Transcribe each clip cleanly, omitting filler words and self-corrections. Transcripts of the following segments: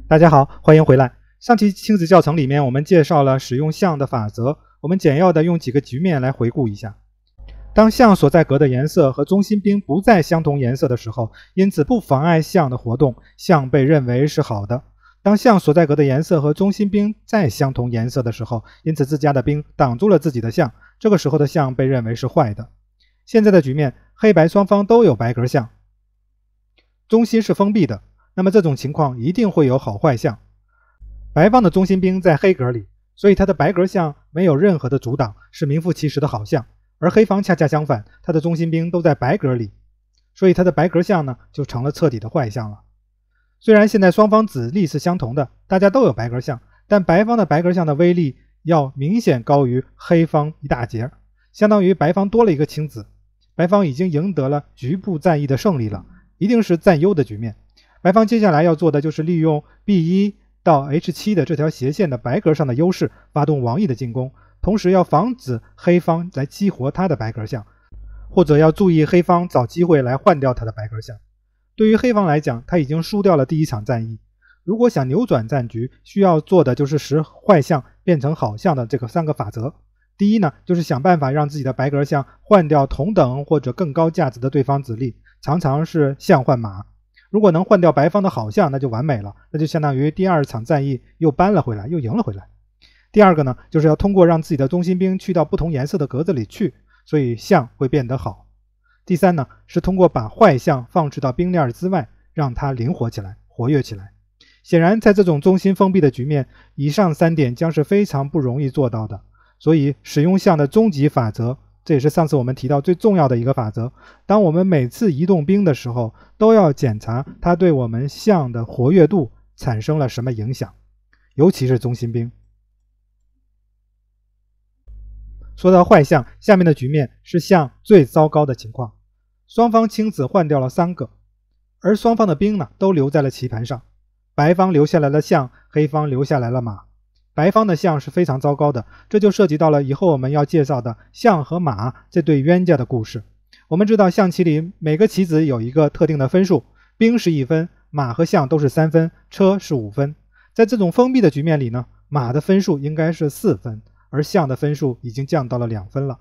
大家好，欢迎回来。上期亲子教程里面我们介绍了使用象的法则，我们简要的用几个局面来回顾一下。当象所在格的颜色和中心兵不在相同颜色的时候，因此不妨碍象的活动，象被认为是好的。当象所在格的颜色和中心兵在相同颜色的时候，因此自家的兵挡住了自己的象，这个时候的象被认为是坏的。现在的局面，黑白双方都有白格象，中心是封闭的，那么这种情况一定会有好坏象。白方的中心兵在黑格里，所以他的白格象没有任何的阻挡，是名副其实的好象。而黑方恰恰相反，他的中心兵都在白格里，所以他的白格象呢就成了彻底的坏象了。虽然现在双方子力是相同的，大家都有白格象，但白方的白格象的威力要明显高于黑方一大截，相当于白方多了一个亲子。白方已经赢得了局部战役的胜利了，一定是占优的局面。白方接下来要做的就是利用 B1 到 H7 的这条斜线的白格上的优势，发动王翼的进攻，同时要防止黑方来激活他的白格象，或者要注意黑方找机会来换掉他的白格象。对于黑方来讲，他已经输掉了第一场战役，如果想扭转战局，需要做的就是使坏象变成好象的这个3个法则。第一呢，就是想办法让自己的白格象换掉同等或者更高价值的对方子力，常常是象换马。如果能换掉白方的好象，那就完美了，那就相当于第二场战役又扳了回来，又赢了回来。第二个呢，就是要通过让自己的中心兵去到不同颜色的格子里去，所以象会变得好。第三呢，是通过把坏象放置到兵链之外，让它灵活起来，活跃起来。显然在这种中心封闭的局面，以上3点将是非常不容易做到的。所以使用象的终极法则，这也是上次我们提到最重要的一个法则，当我们每次移动兵的时候，都要检查它对我们象的活跃度产生了什么影响，尤其是中心兵。说到坏象，下面的局面是象最糟糕的情况，双方亲子换掉了3个，而双方的兵呢都留在了棋盘上，白方留下来了象，黑方留下来了马。白方的象是非常糟糕的，这就涉及到了以后我们要介绍的象和马这对冤家的故事。我们知道象棋里每个棋子有一个特定的分数，兵是1分，马和象都是3分，车是5分。在这种封闭的局面里呢，马的分数应该是4分，而象的分数已经降到了2分了，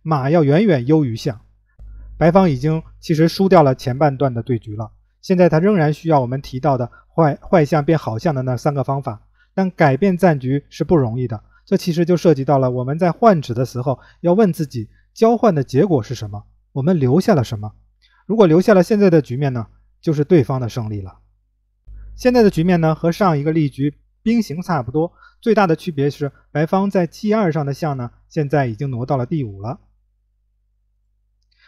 马要远远优于象。白方已经其实输掉了前半段的对局了，现在他仍然需要我们提到的坏象变好象的那3个方法，但改变战局是不容易的。这其实就涉及到了我们在换子的时候要问自己，交换的结果是什么，我们留下了什么。如果留下了现在的局面呢，就是对方的胜利了。现在的局面呢和上一个例局兵形差不多，最大的区别是白方在 G2 上的象呢现在已经挪到了第5了。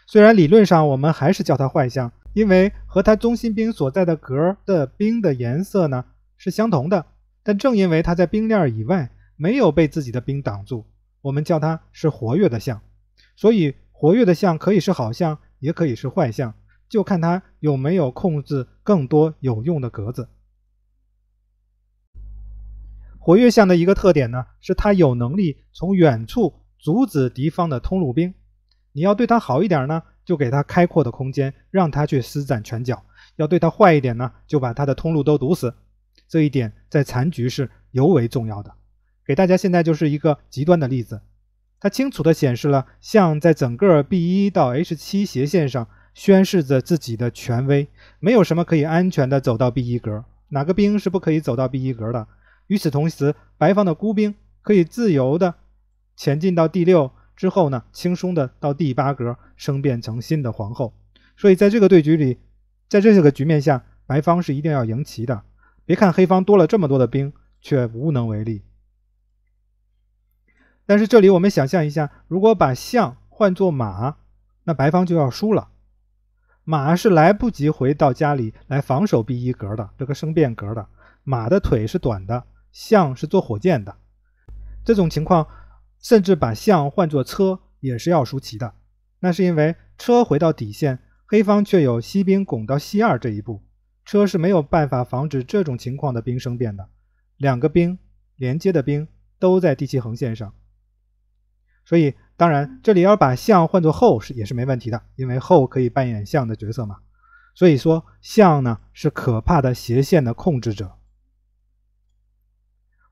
虽然理论上我们还是叫它坏象，因为和它中心兵所在的格的兵的颜色呢是相同的，但正因为它在兵链以外没有被自己的兵挡住，我们叫它是活跃的象。所以活跃的象可以是好象，也可以是坏象，就看它有没有控制更多有用的格子。活跃象的一个特点呢，是它有能力从远处阻止敌方的通路兵。你要对它好一点呢，就给它开阔的空间，让它去施展拳脚；要对它坏一点呢，就把它的通路都堵死。这一点在残局是尤为重要的。给大家现在就是一个极端的例子，它清楚地显示了象在整个 B1 到 H7 斜线上宣示着自己的权威，没有什么可以安全地走到 B1 格，哪个兵是不可以走到 B1 格的。与此同时，白方的孤兵可以自由地前进到第6之后呢，轻松地到第8格升变成新的皇后。所以在这个对局里，在这个局面下，白方是一定要赢棋的。别看黑方多了这么多的兵，却无能为力。但是这里我们想象一下，如果把象换作马，那白方就要输了。马是来不及回到家里来防守 B1 格的，这个升变格的，马的腿是短的，象是做火箭的。这种情况甚至把象换作车也是要输棋的，那是因为车回到底线，黑方却有西兵拱到西2这一步，车是没有办法防止这种情况的兵升变的，2个兵连接的兵都在第7横线上。所以当然这里要把象换作后也是没问题的，因为后可以扮演象的角色嘛。所以说象呢是可怕的斜线的控制者。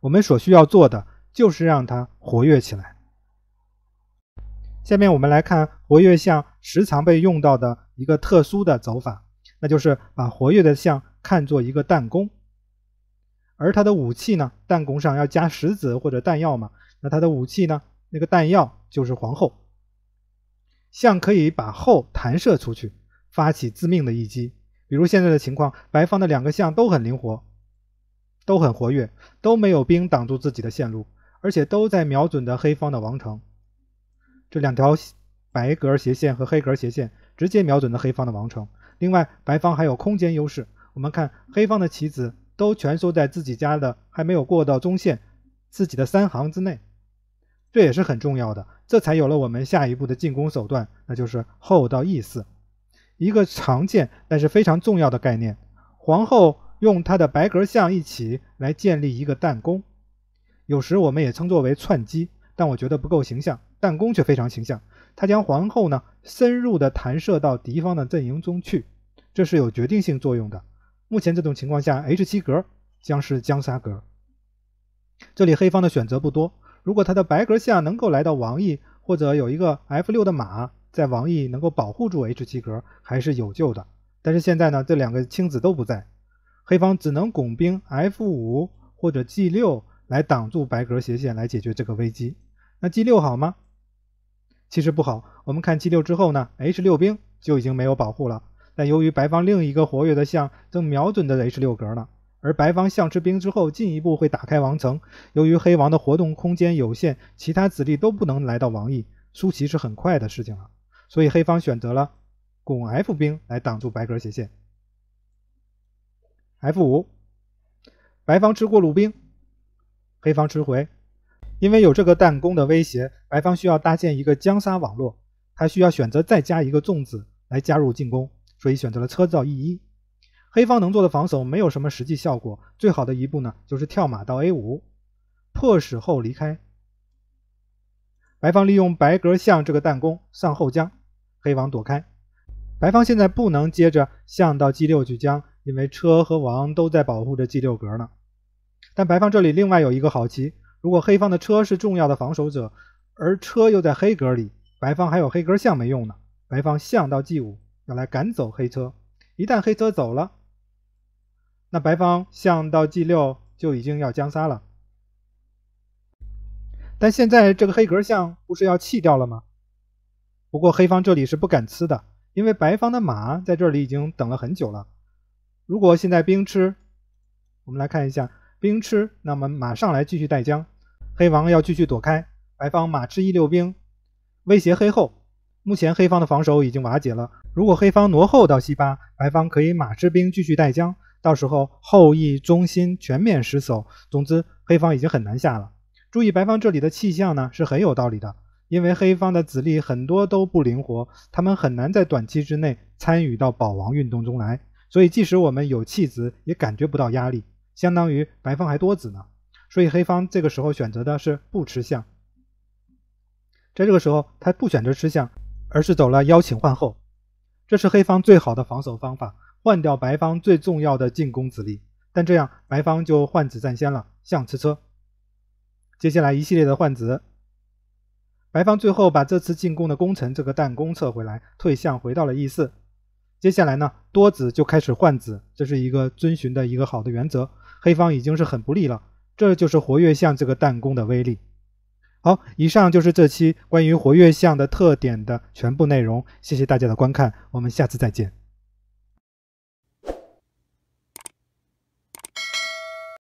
我们所需要做的就是让它活跃起来。下面我们来看活跃象时常被用到的一个特殊的走法，那就是把活跃的象看作一个弹弓，而它的武器呢，弹弓上要加石子或者弹药嘛，那它的武器呢，那个弹药就是皇后。象可以把后弹射出去，发起致命的一击。比如现在的情况，白方的2个象都很灵活，都很活跃，都没有兵挡住自己的线路，而且都在瞄准着黑方的王城。这2条白格斜线和黑格斜线直接瞄准着黑方的王城。另外，白方还有空间优势，我们看黑方的棋子都蜷缩在自己家的还没有过到中线自己的3行之内，这也是很重要的，这才有了我们下一步的进攻手段，那就是后到 E4， 一个常见但是非常重要的概念。皇后用她的白格象一起来建立一个弹弓，有时我们也称作为串击，但我觉得不够形象，弹弓却非常形象。他将皇后呢深入的弹射到敌方的阵营中去，这是有决定性作用的。目前这种情况下 H7 格将是将杀格。这里黑方的选择不多，如果他的白格象能够来到王翼，或者有一个 F6 的马在王翼能够保护住 H7 格，还是有救的。但是现在呢，这2个青子都不在，黑方只能拱兵 F5 或者 G6 来挡住白格斜线，来解决这个危机。那 G6 好吗？其实不好。我们看 G6 之后呢， H6 兵就已经没有保护了，但由于白方另一个活跃的象正瞄准着 H6 格呢，而白方象吃兵之后进一步会打开王城，由于黑王的活动空间有限，其他子力都不能来到王翼，输棋是很快的事情了。所以黑方选择了拱 F 兵来挡住白格斜线。F5， 白方吃过路兵，黑方吃回。因为有这个弹弓的威胁，白方需要搭建一个将杀网络，他需要选择再加一个粽子来加入进攻，所以选择了车造 E1。黑方能做的防守没有什么实际效果，最好的一步呢就是跳马到 A5， 迫使后离开。白方利用白格象这个弹弓上后将，黑王躲开。白方现在不能接着象到 G6 去将，因为车和王都在保护着 G6 格呢。但白方这里另外有一个好棋，如果黑方的车是重要的防守者，而车又在黑格里，白方还有黑格象没用呢。白方象到 G5 要来赶走黑车，一旦黑车走了，那白方象到 G6 就已经要将杀了。但现在这个黑格象不是要弃掉了吗？不过黑方这里是不敢吃的，因为白方的马在这里已经等了很久了。如果现在兵吃，我们来看一下兵吃，那么马上来继续带将，黑王要继续躲开，白方马吃E6兵威胁黑后。目前黑方的防守已经瓦解了，如果黑方挪后到西8，白方可以马吃兵继续带将，到时候后翼中心全面失守。总之黑方已经很难下了。注意白方这里的弃象呢是很有道理的，因为黑方的子力很多都不灵活，他们很难在短期之内参与到保王运动中来，所以即使我们有弃子也感觉不到压力，相当于白方还多子呢。所以黑方这个时候选择的是不吃象，在这个时候他不选择吃象，而是走了邀请换后，这是黑方最好的防守方法，换掉白方最重要的进攻子力。但这样白方就换子占先了，象吃车。接下来一系列的换子，白方最后把这次进攻的功臣这个弹弓撤回来，退象回到了 E4。接下来呢，多子就开始换子，这是一个遵循的一个好的原则。黑方已经是很不利了，这就是活跃象这个弹弓的威力。好，以上就是这期关于活跃象的特点的全部内容，谢谢大家的观看，我们下次再见。